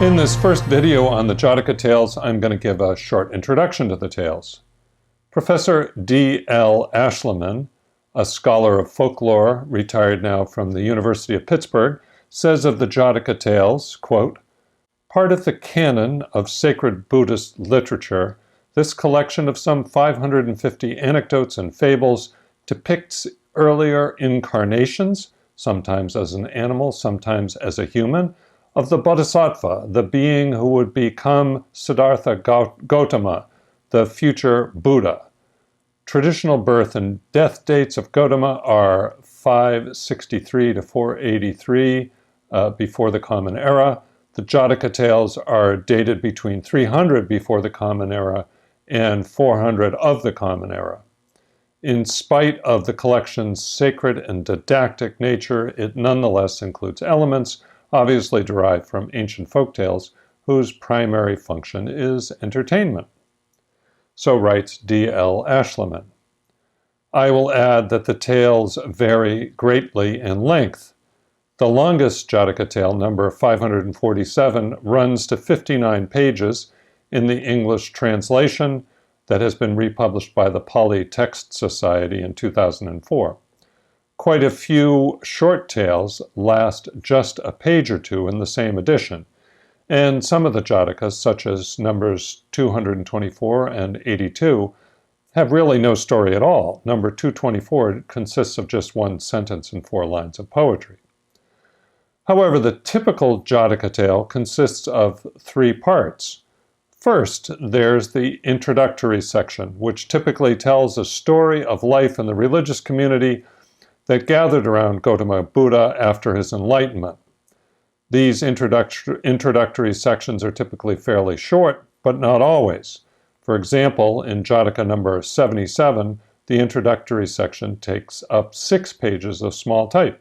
In this first video on the Jataka Tales, I'm going to give a short introduction to the tales. Professor D.L. Ashleman, a scholar of folklore, retired now from the University of Pittsburgh, says of the Jataka Tales, quote, "Part of the canon of sacred Buddhist literature, this collection of some 550 anecdotes and fables depicts earlier incarnations, sometimes as an animal, sometimes as a human, of the Bodhisattva, the being who would become Siddhartha Gautama, the future Buddha. Traditional birth and death dates of Gautama are 563 to 483 before the Common Era. The Jataka Tales are dated between 300 before the Common Era and 400 of the Common Era. In spite of the collection's sacred and didactic nature, it nonetheless includes elements obviously derived from ancient folktales whose primary function is entertainment." So writes D.L. Ashleman. I will add that the tales vary greatly in length. The longest Jataka tale, number 547, runs to 59 pages in the English translation that has been republished by the Pali Text Society in 2004. Quite a few short tales last just a page or two in the same edition, and some of the Jatakas, such as numbers 224 and 82, have really no story at all. Number 224 consists of just one sentence and 4 lines of poetry. However, the typical Jataka tale consists of 3 parts. First, there's the introductory section, which typically tells a story of life in the religious community that gathered around Gautama Buddha after his enlightenment. These introductory sections are typically fairly short, but not always. For example, in Jataka number 77, the introductory section takes up 6 pages of small type.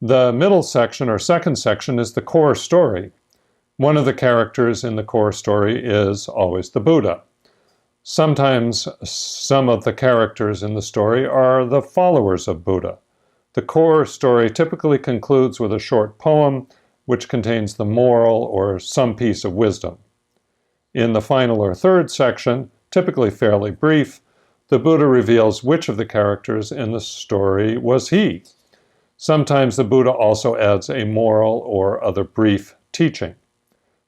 The middle section, or second section, is the core story. One of the characters in the core story is always the Buddha. Sometimes some of the characters in the story are the followers of Buddha. The core story typically concludes with a short poem which contains the moral or some piece of wisdom. In the final or third section, typically fairly brief, the Buddha reveals which of the characters in the story was he. Sometimes the Buddha also adds a moral or other brief teaching.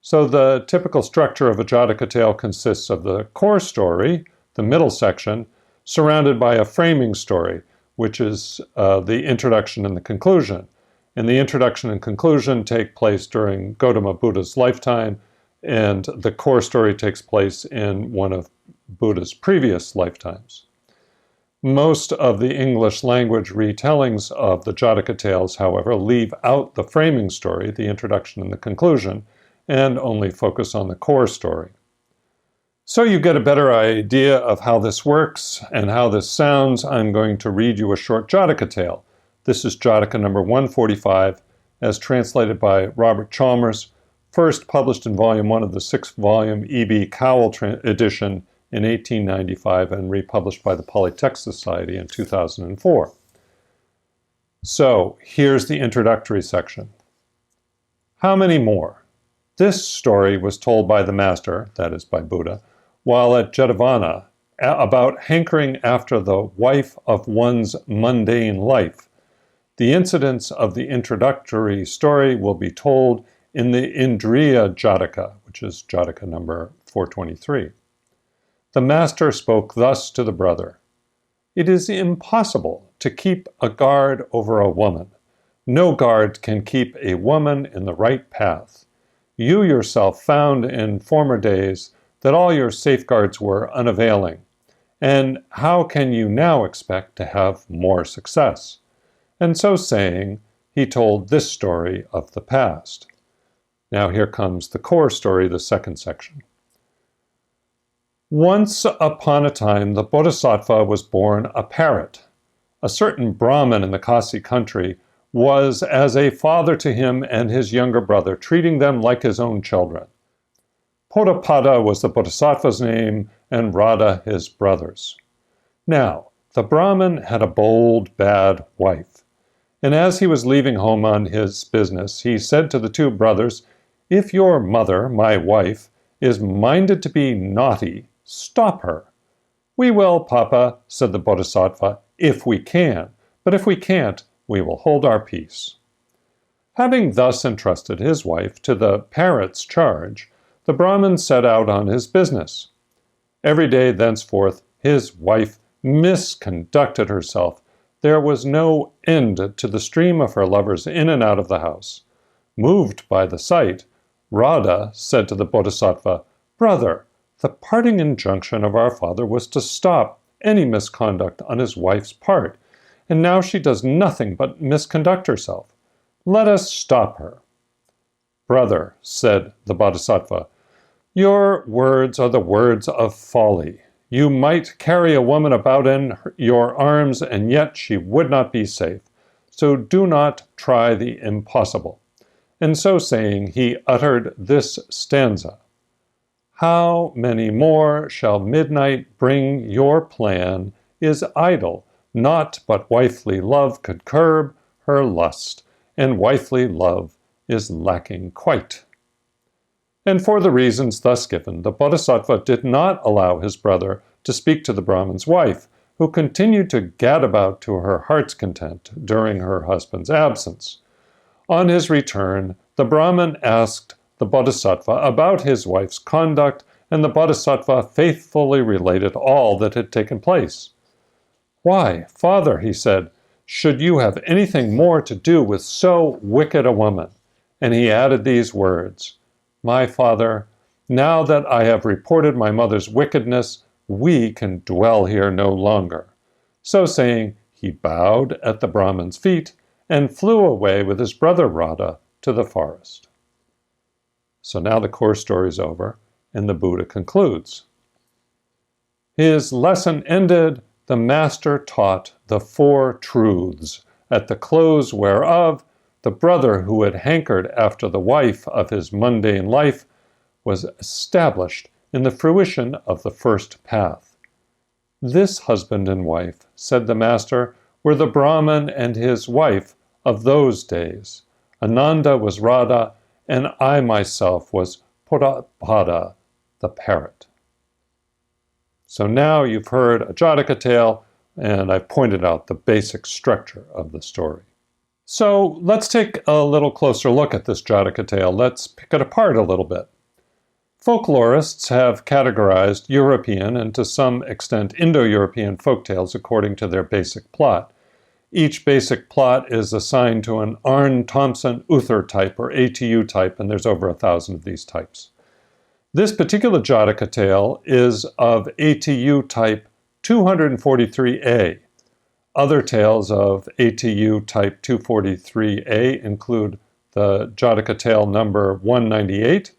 So the typical structure of a Jataka tale consists of the core story, the middle section, surrounded by a framing story, which is the introduction and the conclusion. And the introduction and conclusion take place during Gautama Buddha's lifetime, and the core story takes place in one of Buddha's previous lifetimes. Most of the English language retellings of the Jataka tales, however, leave out the framing story, the introduction and the conclusion, and only focus on the core story. So you get a better idea of how this works and how this sounds. I'm going to read you a short Jataka tale. This is Jataka number 145, as translated by Robert Chalmers, first published in volume 1 of the 6-volume E.B. Cowell edition in 1895 and republished by the Pali Text Society in 2004. So here's the introductory section. How many more? This story was told by the master, that is by Buddha, while at Jetavana, about hankering after the wife of one's mundane life. The incidents of the introductory story will be told in the Indriya Jataka, which is Jataka number 423. The master spoke thus to the brother. It is impossible to keep a guard over a woman. No guard can keep a woman in the right path. You yourself found in former days that all your safeguards were unavailing, and how can you now expect to have more success? And so saying, he told this story of the past. Now here comes the core story, the second section. Once upon a time, the Bodhisattva was born a parrot. A certain Brahmin in the Kasi country was as a father to him and his younger brother, treating them like his own children. Podapada was the Bodhisattva's name, and Radha his brother's. Now, the Brahmin had a bold, bad wife, and as he was leaving home on his business, he said to the 2 brothers, If your mother, my wife, is minded to be naughty, stop her. We will, Papa, said the Bodhisattva, if we can, but if we can't, we will hold our peace. Having thus entrusted his wife to the parrot's charge, the Brahmin set out on his business. Every day thenceforth his wife misconducted herself. There was no end to the stream of her lovers in and out of the house. Moved by the sight, Radha said to the Bodhisattva, Brother, the parting injunction of our father was to stop any misconduct on his wife's part, and now she does nothing but misconduct herself. Let us stop her. Brother, said the Bodhisattva, your words are the words of folly. You might carry a woman about in your arms, and yet she would not be safe. So do not try the impossible. And so saying, he uttered this stanza. How many more shall midnight bring? Your plan is idle. Naught but wifely love could curb her lust, and wifely love is lacking quite. And for the reasons thus given, the Bodhisattva did not allow his brother to speak to the Brahmin's wife, who continued to gad about to her heart's content during her husband's absence. On his return, the Brahmin asked the Bodhisattva about his wife's conduct, and the Bodhisattva faithfully related all that had taken place. Why, Father, he said, should you have anything more to do with so wicked a woman? And he added these words, My father, now that I have reported my mother's wickedness, we can dwell here no longer. So saying, he bowed at the Brahmin's feet and flew away with his brother Radha to the forest. So now the core story is over, and the Buddha concludes. His lesson ended, the master taught the four truths, at the close whereof the brother who had hankered after the wife of his mundane life was established in the fruition of the first path. This husband and wife, said the master, were the Brahmin and his wife of those days. Ananda was Radha, and I myself was Purapada, the parrot. So now you've heard a Jataka tale, and I've pointed out the basic structure of the story. So let's take a little closer look at this Jataka tale. Let's pick it apart a little bit. Folklorists have categorized European and to some extent Indo-European folktales according to their basic plot. Each basic plot is assigned to an Arne-Thompson Uther type or ATU type, and there's over 1,000 of these types. This particular Jataka tale is of ATU type 243A. Other tales of ATU type 243A include the Jataka tale number 198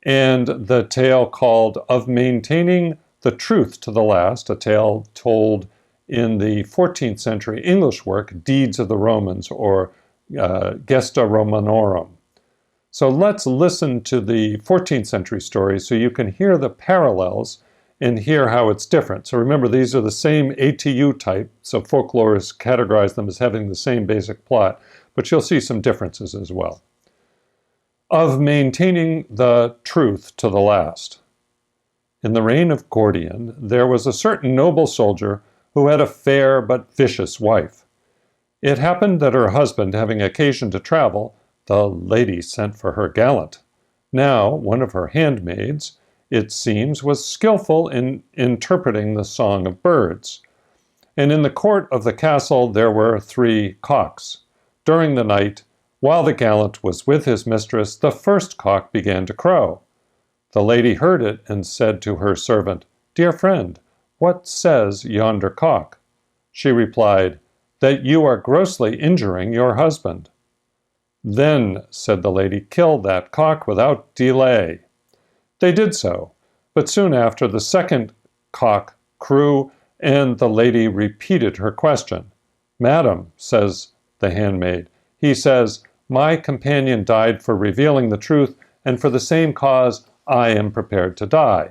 and the tale called Of Maintaining the Truth to the Last, a tale told in the 14th century English work Deeds of the Romans, or Gesta Romanorum. So let's listen to the 14th century story so you can hear the parallels and hear how it's different. So remember, these are the same ATU type, so folklorists categorize them as having the same basic plot, but you'll see some differences as well. Of Maintaining the Truth to the Last. In the reign of Gordian, there was a certain noble soldier who had a fair but vicious wife. It happened that her husband, having occasion to travel, the lady sent for her gallant. Now, one of her handmaids, it seems, was skillful in interpreting the song of birds. And in the court of the castle there were 3 cocks. During the night, while the gallant was with his mistress, the first cock began to crow. The lady heard it and said to her servant, Dear friend, what says yonder cock? She replied, That you are grossly injuring your husband. Then, said the lady, kill that cock without delay. They did so, but soon after the second cock crew, and the lady repeated her question. Madam, says the handmaid, he says, my companion died for revealing the truth, and for the same cause I am prepared to die.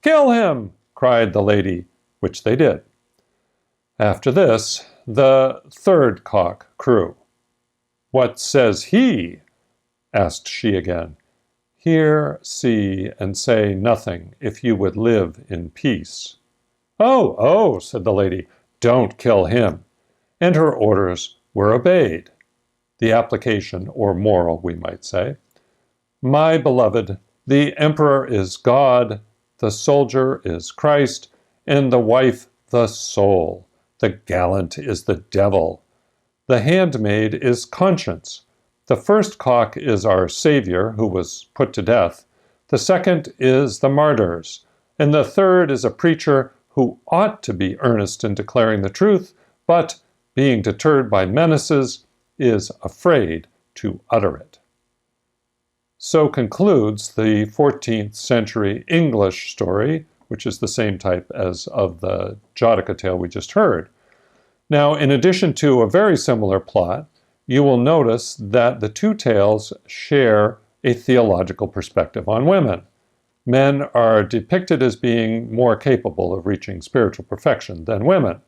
Kill him, cried the lady, which they did. After this, the third cock crew. What says he? Asked she again. Hear, see, and say nothing, if you would live in peace. Oh, oh, said the lady, don't kill him. And her orders were obeyed. The application, or moral, we might say. My beloved, the emperor is God, the soldier is Christ, and the wife the soul. The gallant is the devil. The handmaid is conscience. The first cock is our Savior, who was put to death. The second is the martyrs. And the third is a preacher who ought to be earnest in declaring the truth, but, being deterred by menaces, is afraid to utter it. So concludes the 14th century English story, which is the same type as of the Jataka tale we just heard. Now, in addition to a very similar plot, you will notice that the two tales share a theological perspective on women. Men are depicted as being more capable of reaching spiritual perfection than women.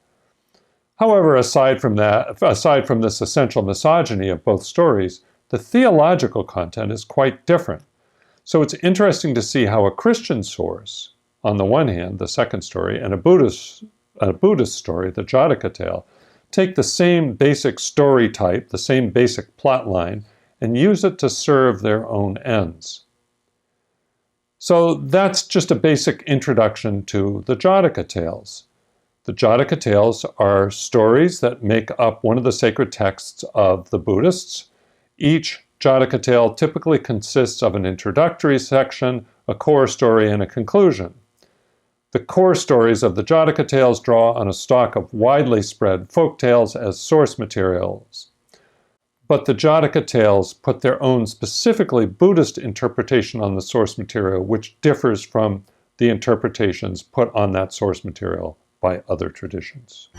However, aside from this essential misogyny of both stories, the theological content is quite different. So it's interesting to see how a Christian source, on the one hand, the second story, and a Buddhist story, the Jataka tale, take the same basic story type, the same basic plot line, and use it to serve their own ends. So that's just a basic introduction to the Jataka tales. The Jataka tales are stories that make up one of the sacred texts of the Buddhists. Each Jataka tale typically consists of an introductory section, a core story, and a conclusion. The core stories of the Jataka tales draw on a stock of widely spread folk tales as source materials. But the Jataka tales put their own specifically Buddhist interpretation on the source material, which differs from the interpretations put on that source material by other traditions.